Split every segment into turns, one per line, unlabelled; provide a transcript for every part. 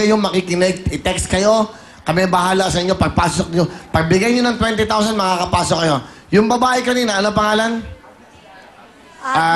kayong makikinig. I-text kayo. Kami bahala sa inyo. Pagpasok nyo. Pagbigay nyo ng 20,000, makakapasok kayo. Yung babae kanina, ano pangalan?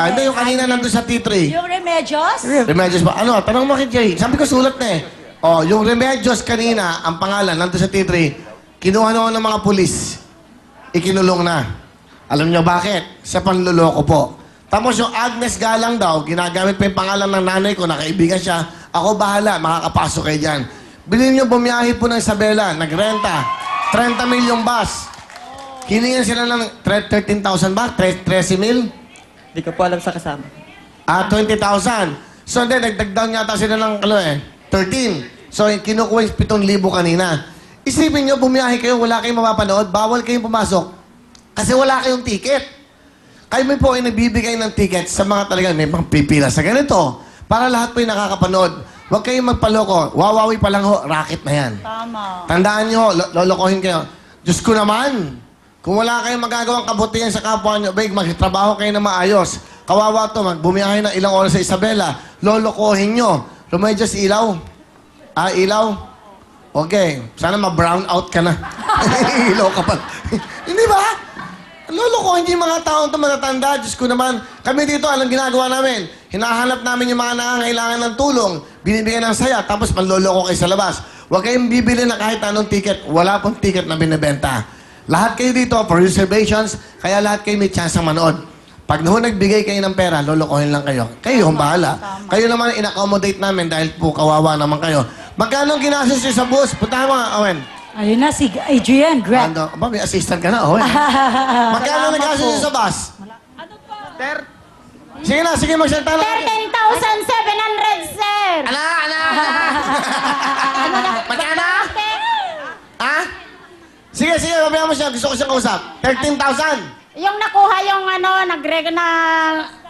Hindi, yung kanina nandun sa T3.
Yung Remedios?
Remedios ba? Ano? Tanong mo kay Jay. Sabi ko sulat na eh. Oh, yung Remedios kanina, ang pangalan, nandun sa T3, kinuha noon ng mga pulis. Ikinulong na. Alam niyo bakit? Sa panluloko po. Tapos yung Agnes Galang daw, ginagamit pa yung pangalan ng nanay ko, nakaibigan siya. Ako bahala, makakapasok kayo dyan. Bilhin niyo bumiyahe po ng Isabela, nagrenta. 30 milyong bus. Hiningan sila ng 13,000 ba? 13 mil?
Hindi ko po alam sa kasama.
20,000. So then, nagdagdag yata sila ng 13. So, kinukuha yung 7,000 kanina. Isipin nyo, bumiyahe kayo, wala kayong mapapanood, bawal kayong pumasok. Kasi wala kayong ticket. Kayo po ay nagbibigay ng ticket sa mga talaga may mga pipila sa ganito. Para lahat po yung nakakapanood. Huwag kayong magpaloko. Wawawi pa lang ho, racket na yan.
Tama.
Tandaan nyo, lolokohin kayo. Diyos ko naman, kung wala kayong magagawang kabutihan sa kapwa nyo, big, magtrabaho kayo na maayos. Kawawa to, magbumiyahe ng ilang oras sa Isabela, lolokohin nyo. Remedios, ilaw. Ilaw. Okay. Sana ma-brown out ka na. Ilaw ka pa. Hindi ba? Lolokohin nyo yung mga taong ito matatanda. Diyos ko naman. Kami dito, alam ginagawa namin. Hinahanap namin yung mga nangangailangan ng tulong. Binibigyan ng saya, tapos manloloko kayo sa labas. Huwag kayong bibili na kahit anong ticket. Wala pong ticket na binibenta. Lahat kayo dito for reservations, kaya lahat kayo may chance ang manood. Pag nagbigay kayo ng pera, lolokohin lang kayo. Kayo ang bahala. Kayo naman in-accommodate namin dahil po kawawa naman kayo. Magkano ang ginastos nyo sa bus? Puntahan mo nga, Owen.
Ayun na, si Adrian, Greg.
Aba, may assistant ka na, Owen. Magkano nagastos nyo sa bus? Sige na, sige, magsalita na.
13,700, sir.
Ana! Magkano? Ha? Sige, babayan mo siya. Gusto ko siyang kausap. 13,000.
Yung nakuha yung nagreg na...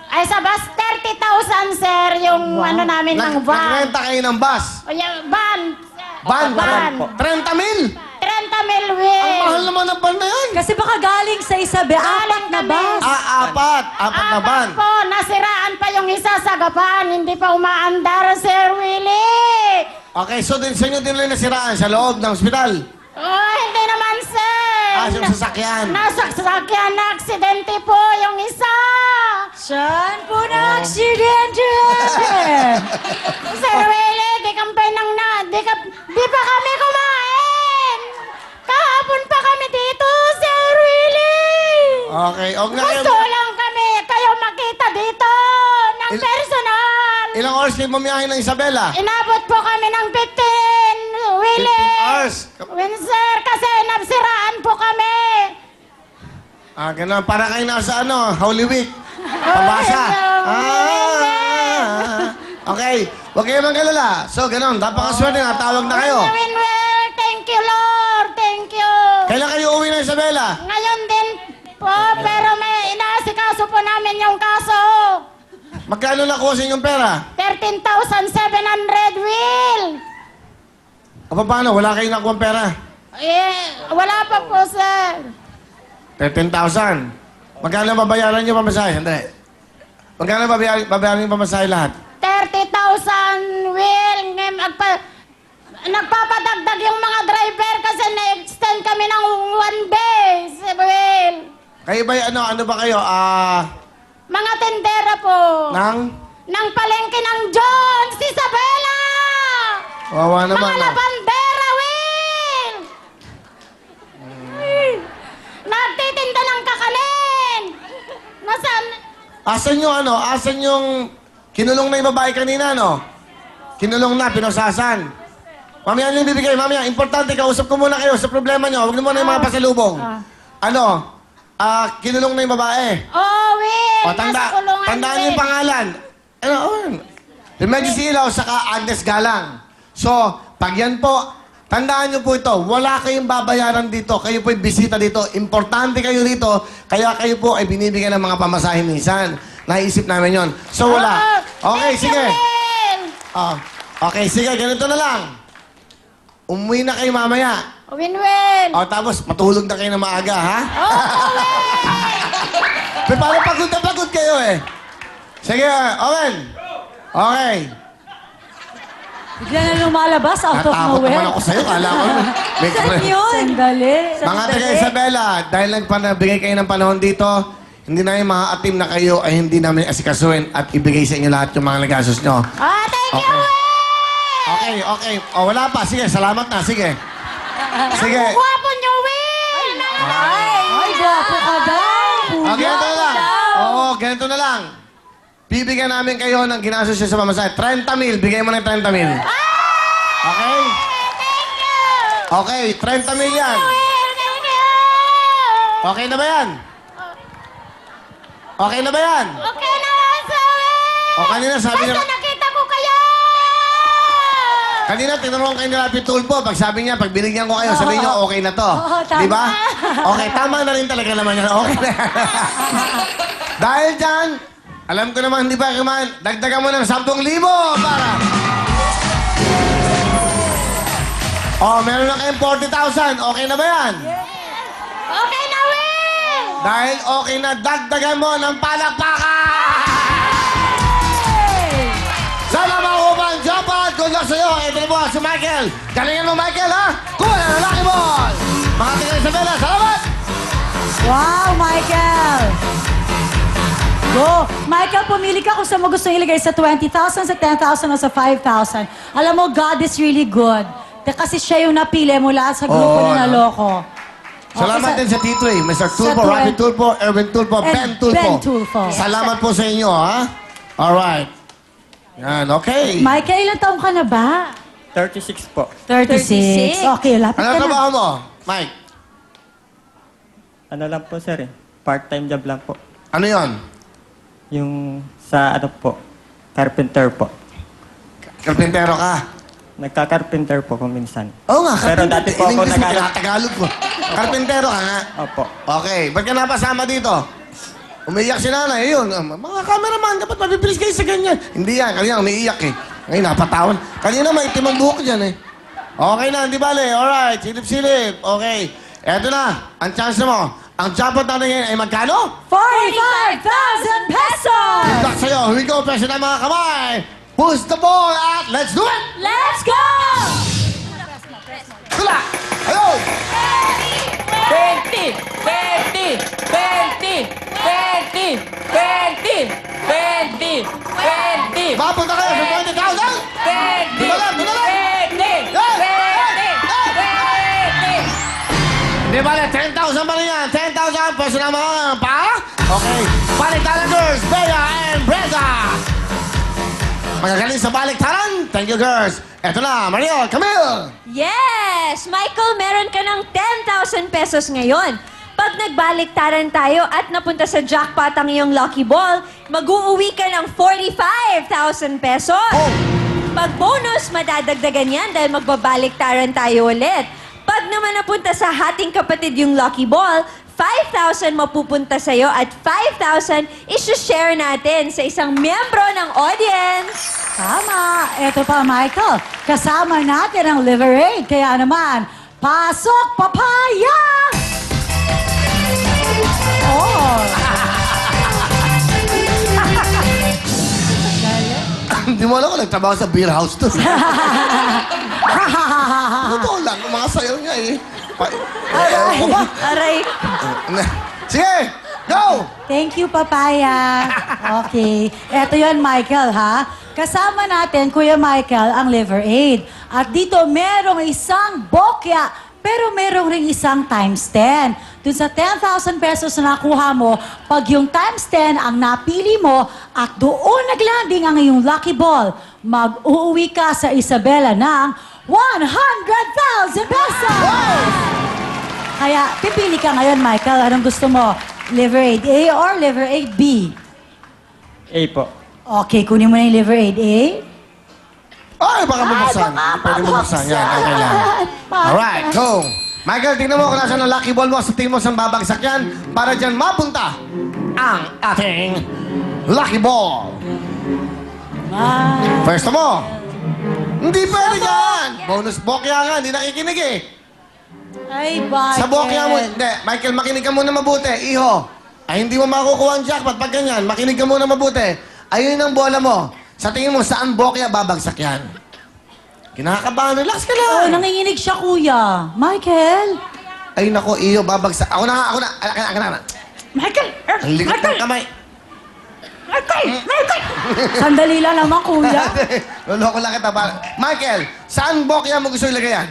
Ay, sa bus, 30,000, sir. Yung namin ng van.
Nagrenta kayo ng bus.
O yung van.
Van?
Van.
30 mil?
30 mil,
Ang
Will.
mahal naman ng van na yan.
Kasi baka galing sa Isabela, apat na
kami.
bus.
Apat na van.
Apat po, nasiraan pa yung isa sa gapan. Hindi pa umaandar, Sir Willie.
Okay, so din sa inyo din lang nasiraan sa loob ng ospital.
Oh, hindi naman, sir.
Yung sasakyan.
Nasa sasakyan na aksidente po yung isa.
Saan po na aksidente?
Sir Willie, di pa kami kumain. Kahapon pa kami dito, Sir Willie.
Okay, og na kayo.
Gusto lang kami kayo makita dito ng personal.
Ilang oras kayo bumiyahe ng Isabela?
Inabot po kami ng 15, Willie.
15 hours.
Sir, kasi nabsiraan po kami.
Ganun. Para kayo nasa Holy Week. Pabasa. Okay. Huwag kayo mag-alala. So, ganun. Napakaswerte na. Tawag na kayo.
Well, thank you, Lord. Thank you.
Kailan kayo uwi ng Isabela?
Ngayon din po, pero may inaasikaso po namin yung kaso.
Magkano nakuha sa inyong pera?
13,700, Will.
O paano? Wala kayong nakuha pera?
Wala pa po, sir.
13,000. Magkano babayaran niyo pamasahe? Hindi. Magkano babayaran niyo pamasahe lahat?
30,000, Will. Nagpapadagdag yung mga driver kasi na-extend kami ng 1 day, Will.
Kayo ba, ano ba kayo?
Mga tendera po. Nang palengke ng Jones, Isabela!
Wawa naman.
Mga labandera, Will! Nagtitinda ng kakanin!
Asan yung kinulong na yung babae kanina, Kinulong na, pinosasan. Mamaya yung bibigay, mamaya. Importante, kausap ko muna kayo sa problema nyo. Huwag na muna yung mga pasalubong. Kinulong na yung babae.
Oh, Will! Nasa kulungan,
Tandaan yung pangalan. Remedios Ilaw, saka Agnes Galang. So, pag yan po, tandaan nyo po ito, wala kayong babayaran dito. Kayo po'y bisita dito. Importante kayo dito, kaya kayo po ay binibigyan ng mga pamasahe minsan. Naisip namin yon. So, wala. Okay,
Thank you,
sige.
Will!
Okay, sige, ganito na lang. Umuwi na kayo mamaya.
Will!
Tapos, matulog na kayo na maaga, ha?
Will!
Parang pagod na pagod kayo, eh. Sige, Owen. Okay.
Bigla na lumalabas out of
Natakot
nowhere.
naman ako sa'yo. Kala ko, may
Saan yun? Sandali.
Mga taga Isabela, dahil nagpanabigay kayo ng panahon dito, hindi namin maatim na kayo ay hindi namin asikasuhin at ibigay sa inyo lahat yung mga nagastos nyo.
Thank you,
Okay.
Will!
Okay. O, wala pa. Sige, salamat na. Sige. Sige.
Guwapo niyo, Will!
Ay, gwapo ka daw.
O, ganito na lang. Oo, ganito na lang. Bibigyan namin kayo ng ginastos nyo sa pamasahe. 30,000. Bigay mo ng 30,000. Okay?
Thank you!
Okay, 30,000 yan.
Will, thank you!
Okay na ba yan? Okay na ba yan?
Okay na yan, sa Will!
O, kanina sabi niya...
Basta nakita ko kayo!
Kanina, tinanong kayo ni Rapi Tulpo. Pag sabi niya, pag binigyan ko kayo, sabihin niyo, okay na to.
Oo, tama.
Di ba? Okay, tama na rin talaga naman yan. Okay na. Dahil dyan, alam ko naman, hindi ba kumain, dagdagan mo ng 10,000 para... Oh, meron na kayong 40,000. Okay na ba yan?
Okay na, Will!
Dahil okay na, dagdagan mo ng palakpakan! Sana makuha ang jackpot! Good luck sa'yo! Ito na po si Michael! Galingan mo, Michael, ha? Kuha na ng Lucky Ball! Mga taga Isabela, salamat!
Wow, Michael! Go! Michael, pumili ka kung saan mo gusto ilagay sa 20,000, sa 10,000, o sa 5,000. Alam mo, God is really good. Kasi siya yung napili mula sa grupo
Oo,
na
ano?
naloko.
Salamat din sa T3, Mr. Tulpo,
Sa
Rapi Tulpo, Erwin Tulpo,
And
Ben Tulpo.
Ben Tulfo.
Salamat po sa inyo, ha? Alright. Yan, okay.
Michael, ilang taong ka na ba?
36 po.
36. Okay, lapit
Ano
ka na.
trabaho mo, Mike?
Ano lang po, sir eh. Part-time job lang po.
Ano yon?
Yung sa ano po, carpenter po.
Karpintero ka?
Nagka-carpenter po kung minsan.
Oo nga,
Pero dati po ako
Tagalog ko. Karpintero ka nga?
Opo.
Okay, ba't ka napasama dito? Umiiyak si nanay, yun. Mga cameraman, dapat mabibilis kayo sa ganyan. Hindi yan, kanina umiiyak eh. Ngayon, napatawan. Kanina may itim ang buhok dyan eh. Okay na, hindi bale. Alright, silip-silip. Okay. Eto na, ang chance mo. Ang jackpot natin ngayon ay magkano?
45,000 pesos!
Good luck sa'yo. Here we go, presyo ng mga kamay. Push the ball at let's do it!
Let's go!
Good luck! Ayun!
20, 20, 20, 20, 20, 20, 20,
Mapunta kayo sa 20,000!
20,
Doon na lang, doon na lang!
20, 20, 20.
Di ba, 10,000 pa rin yan. 10,000 peso na mga pa. Okay. Baliktaran girls, Bea and Brenda. Magagaling sa baliktaran. Thank you, girls. Eto na, Mariel, Camille.
Yes! Michael, meron ka ng 10,000 pesos ngayon. Pag nagbaliktaran tayo at napunta sa jackpot ang iyong lucky ball, mag-uuwi ka ng 45,000 pesos.
Oh.
Pag bonus, madadagdagan yan dahil magbabaliktaran tayo ulit. Pag naman napunta sa hating kapatid yung lucky ball, 5,000 mapupunta sa'yo at 5,000 isi-share natin sa isang miyembro ng audience.
Tama. Ito pa, Michael. Kasama natin ang Liver Aid. Kaya naman, pasok, papaya! Oh.
Hindi mo alam kung nagtrabaho sa beer house to. Totoo lang, yung mga sayaw niya eh. Ewan ko ba?
Aray.
Sige, go!
Thank you, papaya. Okay. Ito yon, Michael, ha? Kasama natin, Kuya Michael, ang Liver Aid. At dito, merong isang bokya, pero merong ring isang times 10. Dun sa 10,000 pesos na nakuha mo, pag yung times 10 ang napili mo at doon naglanding ang iyong lucky ball, mag-uuwi ka sa Isabela ng 100,000 pesos! Kaya, pipili ka ngayon, Michael. Anong gusto mo? Liver Aid A or Liver Aid B?
A po.
Okay, kunin mo na yung Liver Aid A.
Ay, baka bubuksan. Hindi pwede bubuksan. Yan, okay lang. Alright, go! Michael, tingnan mo kung nasa ng lucky ball mo sa tingin mo saan babagsak yan para dyan mapunta ang ating lucky ball. First mo. Hindi pwede dyan. Bonus bokya nga, hindi nakikinig eh.
Ay, Michael.
Sa bokya mo, hindi. Michael, makinig ka muna mabuti. Iho, ay hindi mo makukuha ang jackpot pag ganyan. Makinig ka muna mabuti. Ayun ang bola mo. Sa tingin mo, saan bokya babagsak yan? Kinakabahan, relax ka
Oh,
lang.
nanginginig siya, kuya. Michael?
Ay, nako, iyo, babagsak. Ako na. Anak na.
Michael!
Ang ligot ng kamay.
Sandali lang naman, kuya.
Loloko lang kita. Michael, saan bokya mo gusto ilagay yan?